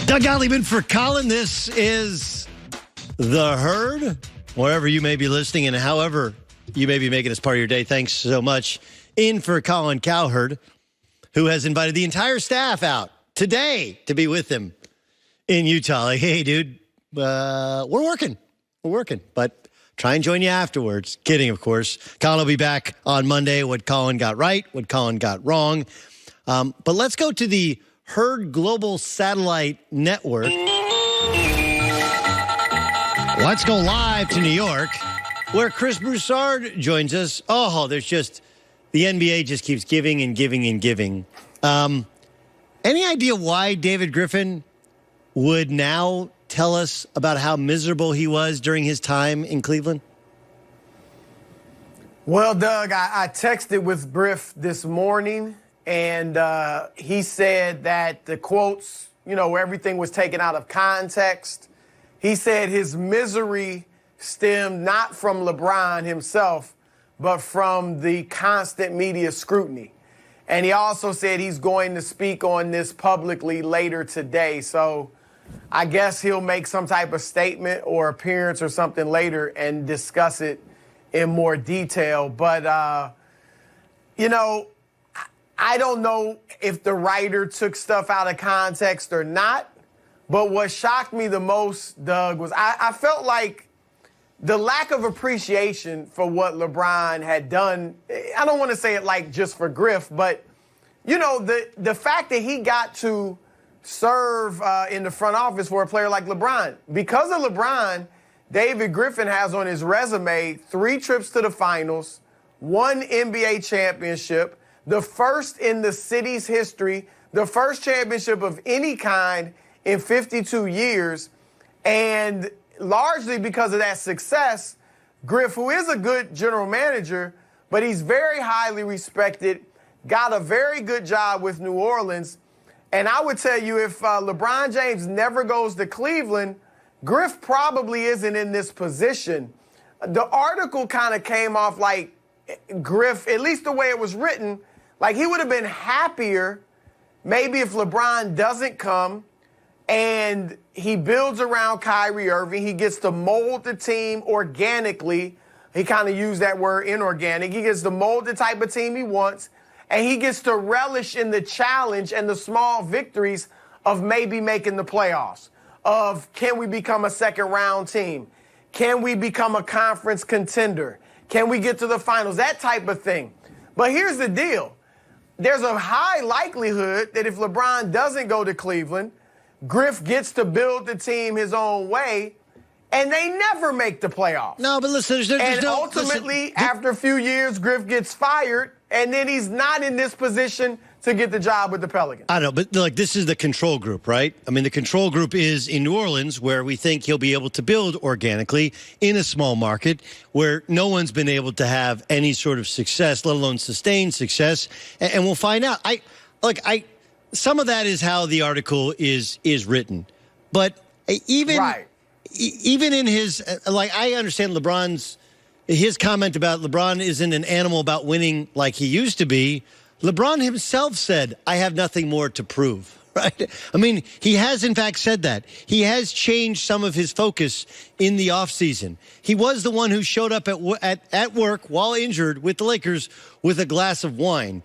Doug Gottlieb for Colin. This is The Herd. Wherever you may be listening and however you may be making this part of your day, thanks so much. In for Colin Cowherd, who has invited the entire staff out today to be with him in Utah. Like, hey, dude, we're working. But try and join you afterwards. Kidding, of course. Colin will be back on Monday. What Colin got right, what Colin got wrong. But let's go to the Herd Global Satellite Network. Let's go live to New York, where Chris Broussard joins us. Oh, there's just, the NBA just keeps giving and giving and giving. Any idea why David Griffin would now tell us about how miserable he was during his time in Cleveland? Well, Doug, I texted with Griff this morning, and he said that the quotes, everything was taken out of context. He said his misery stemmed not from LeBron himself, but from the constant media scrutiny. And he also said he's going to speak on this publicly later today. So I guess he'll make some type of statement or appearance or something later and discuss it in more detail. But, I don't know if the writer took stuff out of context or not. But what shocked me the most, Doug, was I felt like the lack of appreciation for what LeBron had done. I don't want to say it like just for Griff, but, the fact that he got to serve in the front office for a player like LeBron. Because of LeBron, David Griffin has on his resume 3 trips to the finals, 1 NBA championship, the first in the city's history, the first championship of any kind in 52 years. And largely because of that success, Griff, who is a good general manager, but he's very highly respected, got a very good job with New Orleans. And I would tell you, if LeBron James never goes to Cleveland, Griff probably isn't in this position. The article kind of came off like Griff, at least the way it was written, like he would have been happier maybe if LeBron doesn't come and he builds around Kyrie Irving. He gets to mold the team organically. He kind of used that word, inorganic. He gets to mold the type of team he wants, and he gets to relish in the challenge and the small victories of maybe making the playoffs, of can we become a second-round team? Can we become a conference contender? Can we get to the finals? That type of thing. But here's the deal. There's a high likelihood that if LeBron doesn't go to Cleveland, Griff gets to build the team his own way, and they never make the playoffs. No, but listen, ultimately, after a few years, Griff gets fired, and then he's not in this position to get the job with the Pelicans. I know, but this is the control group, right? I mean, the control group is in New Orleans, where we think he'll be able to build organically in a small market where no one's been able to have any sort of success, let alone sustained success. And we'll find out. Some of that is how the article is written. But even in his, I understand his comment about LeBron isn't an animal about winning like he used to be. LeBron himself said, I have nothing more to prove, right? I mean, he has, in fact, said that. He has changed some of his focus in the offseason. He was the one who showed up at work while injured with the Lakers with a glass of wine.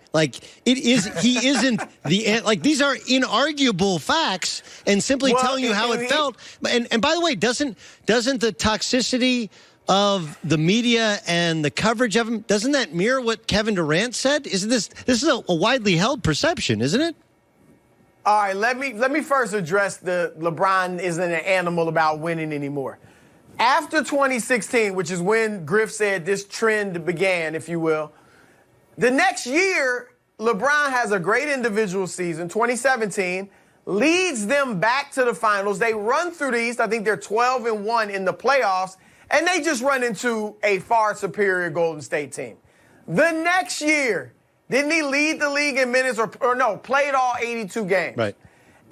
He isn't these are inarguable facts and simply telling you how it felt. And by the way, doesn't the toxicity of the media and the coverage of him, doesn't that mirror what Kevin Durant said? Isn't this is a widely held perception, isn't it? All right, let me first address the LeBron isn't an animal about winning anymore. After 2016, which is when Griff said this trend began, if you will, the next year, LeBron has a great individual season, 2017, leads them back to the finals. They run through the East. I think they're 12-1 in the playoffs. And they just run into a far superior Golden State team. The next year, didn't he lead the league in minutes played all 82 games? Right.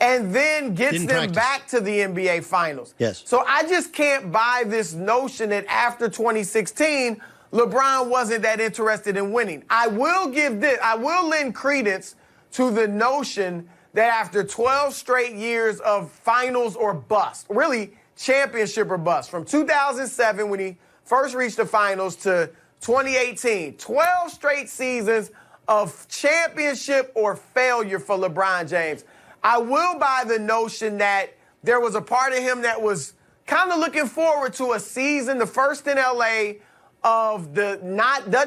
And then gets them back to the NBA Finals. Yes. So I just can't buy this notion that after 2016, LeBron wasn't that interested in winning. I will lend credence to the notion that after 12 straight years of finals or bust, really championship or bust, from 2007 when he first reached the finals to 2018, 12 straight seasons of championship or failure for LeBron James. I will buy the notion that there was a part of him that was kind of looking forward to a season, the first in LA, of doesn't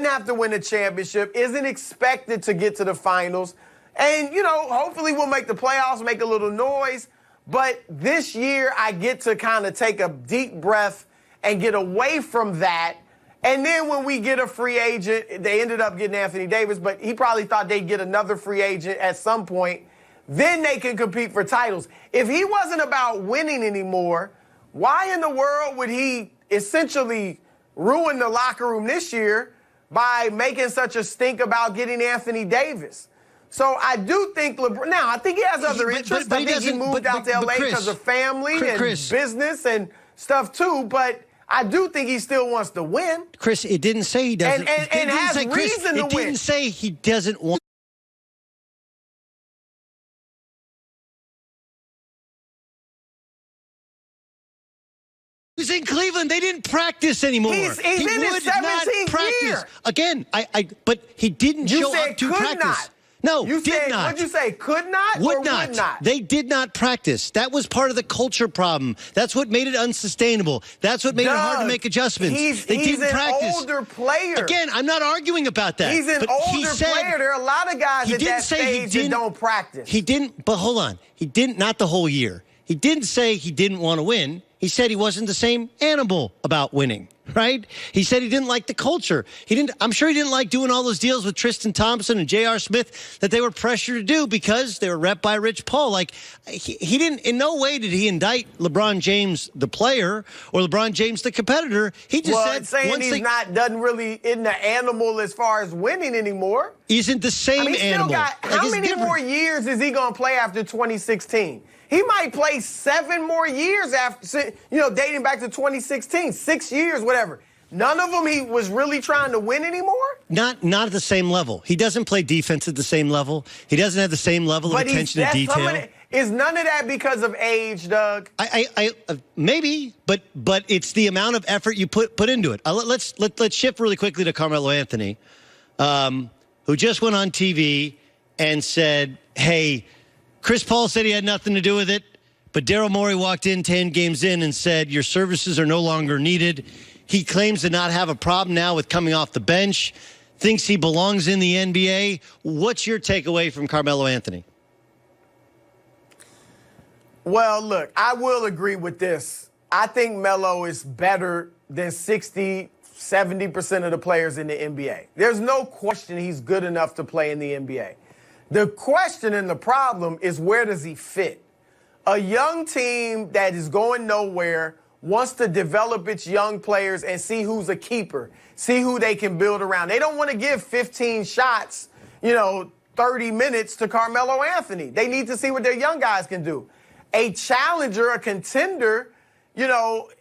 have to win a championship, isn't expected to get to the finals. And, hopefully we'll make the playoffs, make a little noise. But this year I get to kind of take a deep breath and get away from that. And then when we get a free agent, they ended up getting Anthony Davis, but he probably thought they'd get another free agent at some point. Then they can compete for titles. If he wasn't about winning anymore, why in the world would he essentially ruin the locker room this year by making such a stink about getting Anthony Davis? So I do think LeBron, now I think he has other interests. I think he moved out to LA because of family and business and stuff too, but I do think he still wants to win. Chris, it didn't say he doesn't. And has reason to win. It didn't say he doesn't want. He was in Cleveland. They didn't practice anymore. He's in his 17th year. Again, but he didn't show up to practice. Not. No, you did said, not. What'd you say? Could not would or not. would not? They did not practice. That was part of the culture problem. That's what made it unsustainable. That's what made it hard to make adjustments. They didn't practice. He's an older player. Again, I'm not arguing about that. He's an older player. There are a lot of guys at that stage that don't practice. He didn't, but hold on. He didn't, not the whole year. He didn't say he didn't want to win. He said he wasn't the same animal about winning, right? He said he didn't like the culture. I'm sure he didn't like doing all those deals with Tristan Thompson and J.R. Smith that they were pressured to do because they were rep by Rich Paul. Like, he didn't, in no way did he indict LeBron James, the player, or LeBron James, the competitor. He just said, saying isn't the animal as far as winning anymore. Isn't the same animal. How many more years is he going to play after 2016? He might play 7 more years after, dating back to 2016, 6 years, whatever. None of them he was really trying to win anymore? Not at the same level. He doesn't play defense at the same level. He doesn't have the same level of attention to detail. Is none of that because of age, Doug? Maybe, but it's the amount of effort you put into it. Let's shift really quickly to Carmelo Anthony, who just went on TV and said, hey, Chris Paul said he had nothing to do with it, but Daryl Morey walked in 10 games in and said, your services are no longer needed. He claims to not have a problem now with coming off the bench, thinks he belongs in the NBA. What's your takeaway from Carmelo Anthony? Well, look, I will agree with this. I think Melo is better than 60, 70% of the players in the NBA. There's no question he's good enough to play in the NBA. The question and the problem is, where does he fit? A young team that is going nowhere wants to develop its young players and see who's a keeper, see who they can build around. They don't want to give 15 shots, 30 minutes to Carmelo Anthony. They need to see what their young guys can do. A challenger, a contender,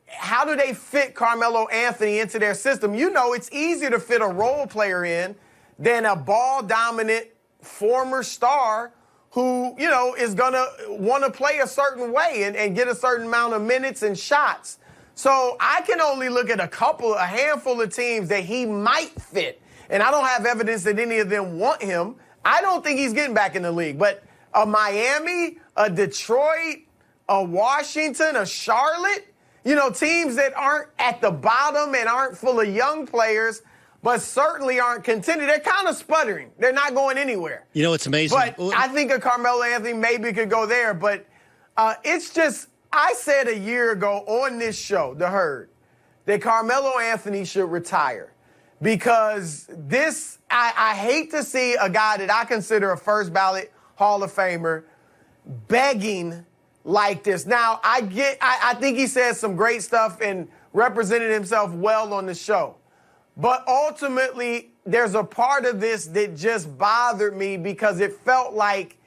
how do they fit Carmelo Anthony into their system? It's easier to fit a role player in than a ball-dominant former star who, is going to want to play a certain way and get a certain amount of minutes and shots. So I can only look at a handful of teams that he might fit. And I don't have evidence that any of them want him. I don't think he's getting back in the league. But a Miami, a Detroit, a Washington, a Charlotte, teams that aren't at the bottom and aren't full of young players, but certainly aren't contending. They're kind of sputtering. They're not going anywhere. It's amazing. But I think a Carmelo Anthony maybe could go there. But it's just, I said a year ago on this show, The Herd, that Carmelo Anthony should retire. Because I hate to see a guy that I consider a first ballot Hall of Famer begging like this. Now, I think he said some great stuff and represented himself well on the show. But ultimately, there's a part of this that just bothered me because it felt like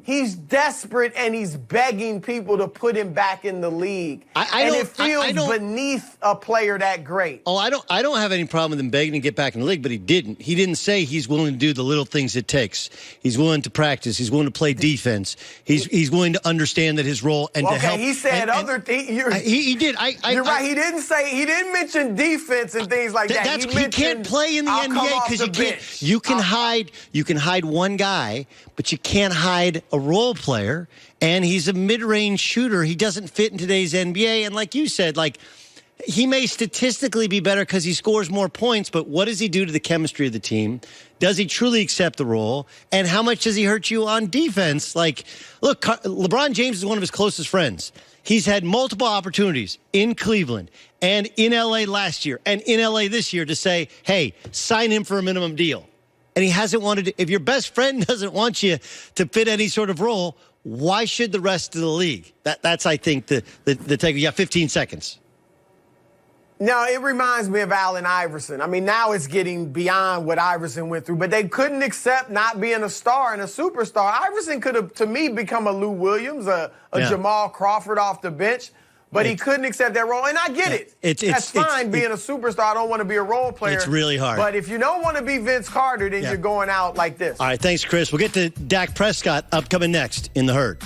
He's desperate and he's begging people to put him back in the league. It feels beneath a player that great. Oh, I don't have any problem with him begging to get back in the league, but he didn't. He didn't say he's willing to do the little things it takes. He's willing to practice. He's willing to play defense. He's willing to understand that his role and to help. He said other things. He did. You're right. He didn't mention defense and things like that. He can't play in the NBA because you can hide one guy, but you can't hide a role player, and he's a mid-range shooter. He doesn't fit in today's NBA, and like you said, he may statistically be better because he scores more points, but what does he do to the chemistry of the team? Does he truly accept the role? And how much does he hurt you on defense? Look, LeBron James is one of his closest friends. He's had multiple opportunities in Cleveland and in L.A. last year and in L.A. this year to say, hey, sign him for a minimum deal. And he hasn't wanted to. If your best friend doesn't want you to fit any sort of role, why should the rest of the league? That's I think, the take. You got 15 seconds. No, it reminds me of Allen Iverson. I mean, now it's getting beyond what Iverson went through, but they couldn't accept not being a star and a superstar. Iverson could have, to me, become a Lou Williams, a Jamal Crawford off the bench. But he couldn't accept that role, and I get it. That's fine being a superstar. I don't want to be a role player. It's really hard. But if you don't want to be Vince Carter, then you're going out like this. All right, thanks, Chris. We'll get to Dak Prescott upcoming next in The Herd.